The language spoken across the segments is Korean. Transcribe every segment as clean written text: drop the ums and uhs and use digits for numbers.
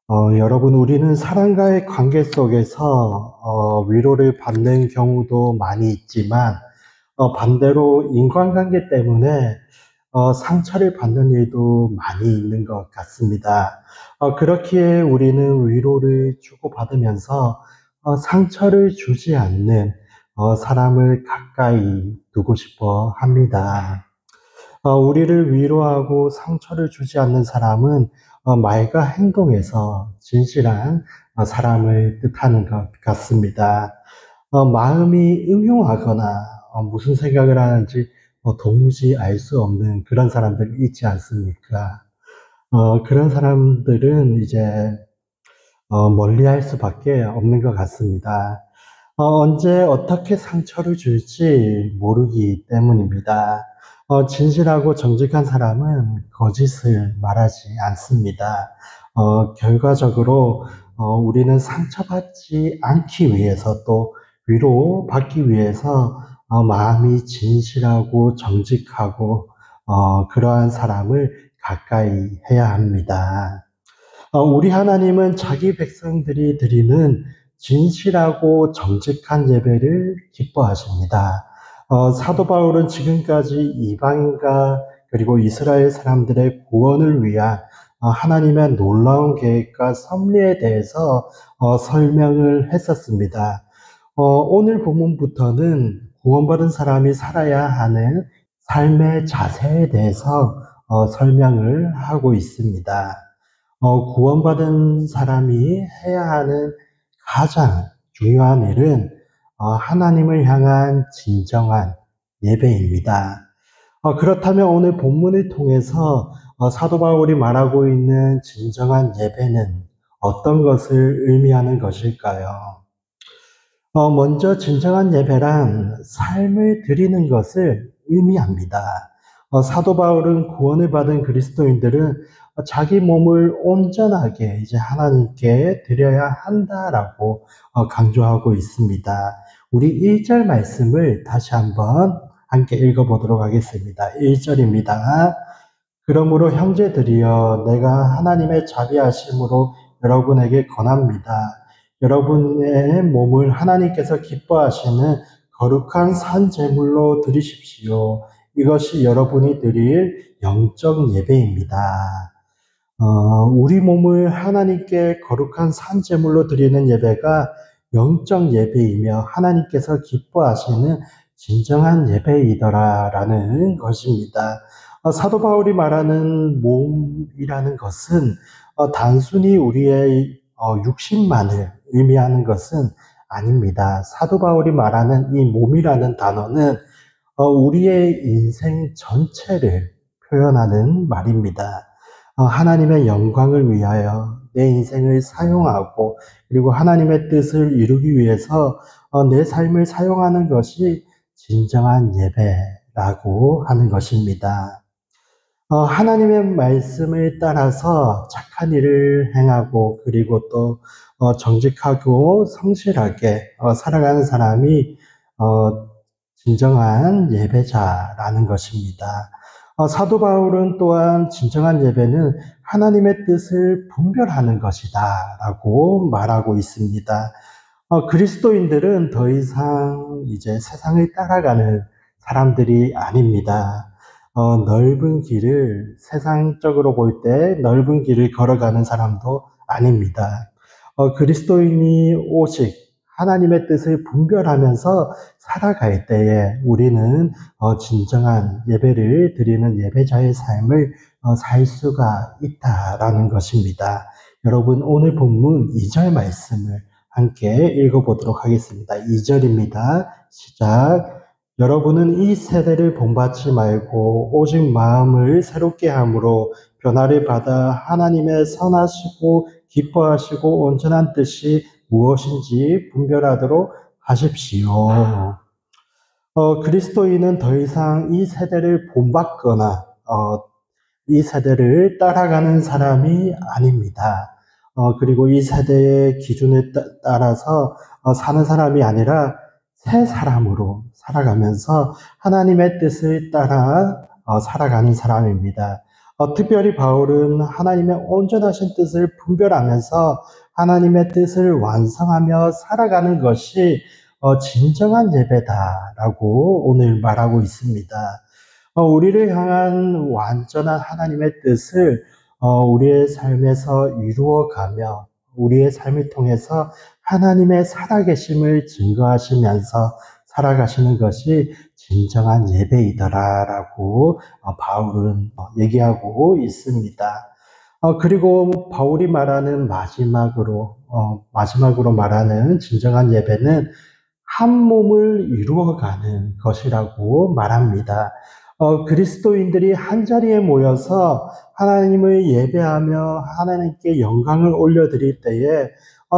여러분, 우리는 사람과의 관계 속에서 위로를 받는 경우도 많이 있지만, 반대로 인간관계 때문에 상처를 받는 일도 많이 있는 것 같습니다. 그렇기에 우리는 위로를 주고받으면서 상처를 주지 않는 사람을 가까이 두고 싶어 합니다. 우리를 위로하고 상처를 주지 않는 사람은 말과 행동에서 진실한 사람을 뜻하는 것 같습니다. 마음이 음흉하거나 무슨 생각을 하는지 도무지 알 수 없는 그런 사람들 있지 않습니까? 그런 사람들은 이제 멀리할 수밖에 없는 것 같습니다. 언제 어떻게 상처를 줄지 모르기 때문입니다. 진실하고 정직한 사람은 거짓을 말하지 않습니다. 결과적으로 우리는 상처받지 않기 위해서 또 위로받기 위해서 마음이 진실하고 정직하고 그러한 사람을 가까이 해야 합니다. 우리 하나님은 자기 백성들이 드리는 진실하고 정직한 예배를 기뻐하십니다. 사도 바울은 지금까지 이방인과 그리고 이스라엘 사람들의 구원을 위한 하나님의 놀라운 계획과 섭리에 대해서 설명을 했었습니다. 오늘 본문부터는 구원받은 사람이 살아야 하는 삶의 자세에 대해서 설명을 하고 있습니다. 구원받은 사람이 해야 하는 가장 중요한 일은 하나님을 향한 진정한 예배입니다. 그렇다면 오늘 본문을 통해서 사도 바울이 말하고 있는 진정한 예배는 어떤 것을 의미하는 것일까요? 먼저 진정한 예배란 삶을 드리는 것을 의미합니다. 사도 바울은 구원을 받은 그리스도인들은 자기 몸을 온전하게 이제 하나님께 드려야 한다라고 강조하고 있습니다. 우리 1절 말씀을 다시 한번 함께 읽어보도록 하겠습니다. 1절입니다. 그러므로 형제들이여 내가 하나님의 자비하심으로 여러분에게 권합니다. 여러분의 몸을 하나님께서 기뻐하시는 거룩한 산 제물로 드리십시오. 이것이 여러분이 드릴 영적 예배입니다. 우리 몸을 하나님께 거룩한 산 제물로 드리는 예배가 영적 예배이며 하나님께서 기뻐하시는 진정한 예배이더라라는 것입니다. 사도 바울이 말하는 몸이라는 것은 단순히 우리의 육신만을 의미하는 것은 아닙니다. 사도 바울이 말하는 이 몸이라는 단어는 우리의 인생 전체를 표현하는 말입니다. 하나님의 영광을 위하여 내 인생을 사용하고 그리고 하나님의 뜻을 이루기 위해서 내 삶을 사용하는 것이 진정한 예배라고 하는 것입니다. 하나님의 말씀을 따라서 착한 일을 행하고 그리고 또 정직하고 성실하게 살아가는 사람이 진정한 예배자라는 것입니다. 사도 바울은 또한 진정한 예배는 하나님의 뜻을 분별하는 것이다 라고 말하고 있습니다. 그리스도인들은 더 이상 이제 세상을 따라가는 사람들이 아닙니다. 넓은 길을 세상적으로 볼 때 넓은 길을 걸어가는 사람도 아닙니다. 그리스도인이 오직 하나님의 뜻을 분별하면서 살아갈 때에 우리는 진정한 예배를 드리는 예배자의 삶을 살 수가 있다라는 것입니다. 여러분 오늘 본문 2절 말씀을 함께 읽어보도록 하겠습니다. 2절입니다. 시작. 여러분은 이 세대를 본받지 말고 오직 마음을 새롭게 함으로 변화를 받아 하나님의 선하시고 기뻐하시고 온전한 뜻이 무엇인지 분별하도록 하십시오. 그리스도인은 더 이상 이 세대를 본받거나 이 세대를 따라가는 사람이 아닙니다. 그리고 이 세대의 기준에 따라서 사는 사람이 아니라 새 사람으로 살아가면서 하나님의 뜻을 따라 살아가는 사람입니다. 특별히 바울은 하나님의 온전하신 뜻을 분별하면서 하나님의 뜻을 완성하며 살아가는 것이 진정한 예배다라고 오늘 말하고 있습니다. 우리를 향한 완전한 하나님의 뜻을 우리의 삶에서 이루어가며 우리의 삶을 통해서 하나님의 살아계심을 증거하시면서 살아가시는 것이 진정한 예배이더라라고 바울은 얘기하고 있습니다. 그리고 바울이 말하는 마지막으로 말하는 진정한 예배는 한 몸을 이루어가는 것이라고 말합니다. 그리스도인들이 한자리에 모여서 하나님을 예배하며 하나님께 영광을 올려드릴 때에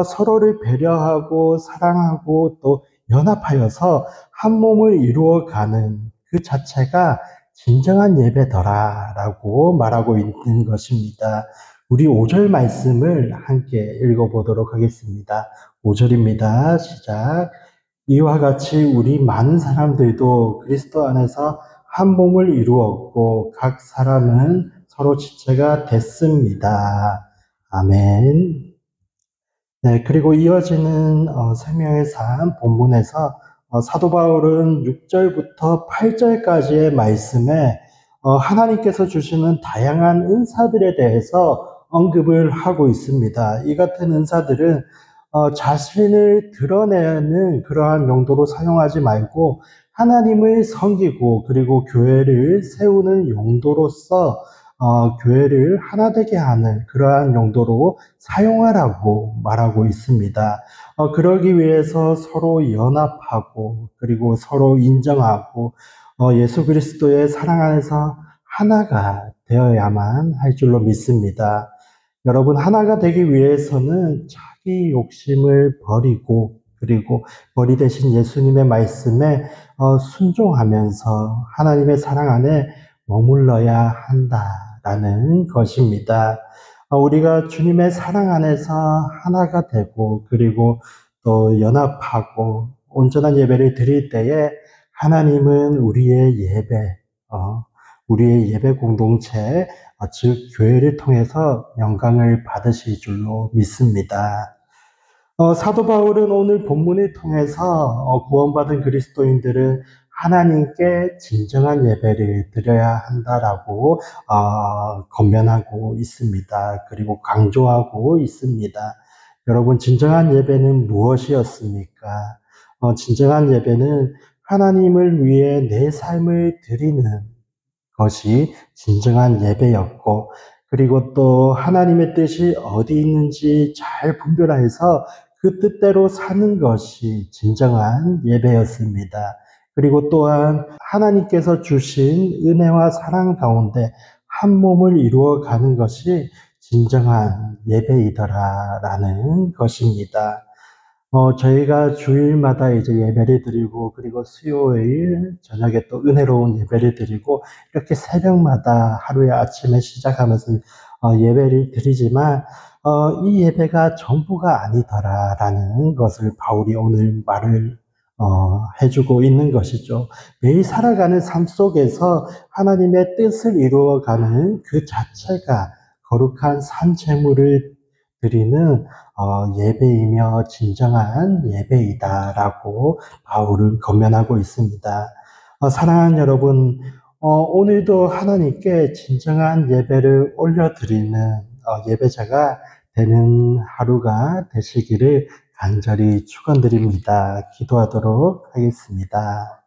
서로를 배려하고 사랑하고 또 연합하여서 한 몸을 이루어가는 그 자체가 진정한 예배더라라고 말하고 있는 것입니다. 우리 5절 말씀을 함께 읽어보도록 하겠습니다. 5절입니다. 시작. 이와 같이 우리 많은 사람들도 그리스도 안에서 한 몸을 이루었고 각 사람은 서로 지체가 됐습니다. 아멘. 네, 그리고 이어지는 생명의 삶 본문에서 사도 바울은 6절부터 8절까지의 말씀에 하나님께서 주시는 다양한 은사들에 대해서 언급을 하고 있습니다. 이 같은 은사들은 자신을 드러내는 그러한 용도로 사용하지 말고 하나님을 섬기고 그리고 교회를 세우는 용도로서 교회를 하나 되게 하는 그러한 용도로 사용하라고 말하고 있습니다. 그러기 위해서 서로 연합하고 그리고 서로 인정하고 예수 그리스도의 사랑 안에서 하나가 되어야만 할 줄로 믿습니다. 여러분, 하나가 되기 위해서는 자기 욕심을 버리고 그리고 머리 대신 예수님의 말씀에 순종하면서 하나님의 사랑 안에 머물러야 한다라는 것입니다. 우리가 주님의 사랑 안에서 하나가 되고 그리고 또 연합하고 온전한 예배를 드릴 때에 하나님은 우리의 예배 공동체, 즉 교회를 통해서 영광을 받으실 줄로 믿습니다. 사도 바울은 오늘 본문을 통해서 구원받은 그리스도인들은 하나님께 진정한 예배를 드려야 한다라고 권면하고 있습니다. 그리고 강조하고 있습니다. 여러분, 진정한 예배는 무엇이었습니까? 진정한 예배는 하나님을 위해 내 삶을 드리는 것이 진정한 예배였고, 그리고 또 하나님의 뜻이 어디 있는지 잘 분별해서 그 뜻대로 사는 것이 진정한 예배였습니다. 그리고 또한 하나님께서 주신 은혜와 사랑 가운데 한 몸을 이루어 가는 것이 진정한 예배이더라라는 것입니다. 저희가 주일마다 이제 예배를 드리고, 그리고 수요일 저녁에 또 은혜로운 예배를 드리고, 이렇게 새벽마다 하루의 아침에 시작하면서 예배를 드리지만, 이 예배가 전부가 아니더라라는 것을 바울이 오늘 말을 해주고 있는 것이죠. 매일 살아가는 삶 속에서 하나님의 뜻을 이루어가는 그 자체가 거룩한 산 제물을 드리는 예배이며 진정한 예배이다라고 바울은 권면하고 있습니다. 사랑하는 여러분, 오늘도 하나님께 진정한 예배를 올려드리는 예배자가 되는 하루가 되시기를 간절히 축원드립니다. 기도하도록 하겠습니다.